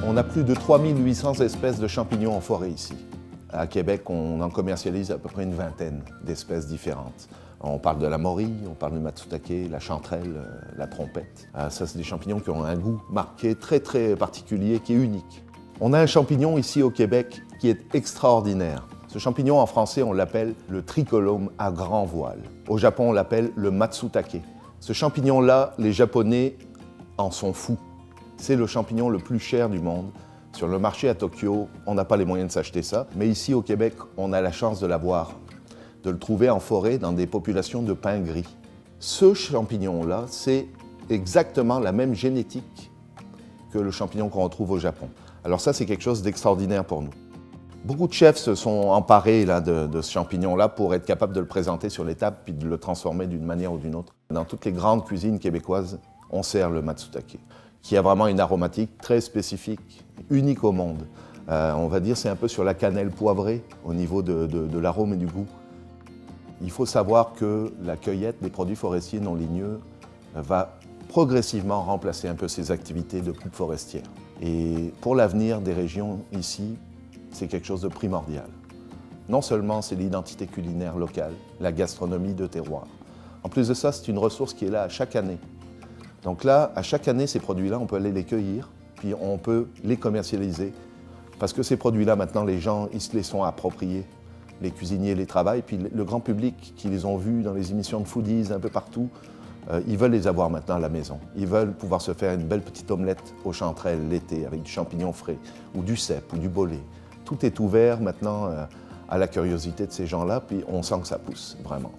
On a plus de 3800 espèces de champignons en forêt ici. À Québec, on en commercialise à peu près une vingtaine d'espèces différentes. On parle de la morille, on parle du matsutake, la chanterelle, la trompette. Ça, c'est des champignons qui ont un goût marqué, très particulier, qui est unique. On a un champignon ici au Québec qui est extraordinaire. Ce champignon, en français, on l'appelle le tricholome à grand voile. Au Japon, on l'appelle le matsutake. Ce champignon-là, les Japonais en sont fous. C'est le champignon le plus cher du monde. Sur le marché à Tokyo, on n'a pas les moyens de s'acheter ça. Mais ici, au Québec, on a la chance de l'avoir, de le trouver en forêt dans des populations de pins gris. Ce champignon-là, c'est exactement la même génétique que le champignon qu'on retrouve au Japon. Alors ça, c'est quelque chose d'extraordinaire pour nous. Beaucoup de chefs se sont emparés là, de ce champignon-là pour être capables de le présenter sur les tables puis de le transformer d'une manière ou d'une autre. Dans toutes les grandes cuisines québécoises, on sert le matsutake, qui a vraiment une aromatique très spécifique, unique au monde. On va dire c'est un peu sur la cannelle poivrée au niveau de l'arôme et du goût. Il faut savoir que la cueillette des produits forestiers non ligneux va progressivement remplacer un peu ces activités de coupe forestière. Et pour l'avenir des régions ici, c'est quelque chose de primordial. Non seulement c'est l'identité culinaire locale, la gastronomie de terroir. En plus de ça, c'est une ressource qui est là à chaque année. Donc là, à chaque année, ces produits-là, on peut aller les cueillir, puis on peut les commercialiser. Parce que ces produits-là, maintenant, les gens, ils se les sont appropriés. Les cuisiniers les travaillent, puis le grand public qui les ont vus dans les émissions de foodies un peu partout, ils veulent les avoir maintenant à la maison. Ils veulent pouvoir se faire une belle petite omelette aux chanterelles l'été avec du champignon frais, ou du cèpe, ou du bolé. Tout est ouvert maintenant à la curiosité de ces gens-là, puis on sent que ça pousse, vraiment.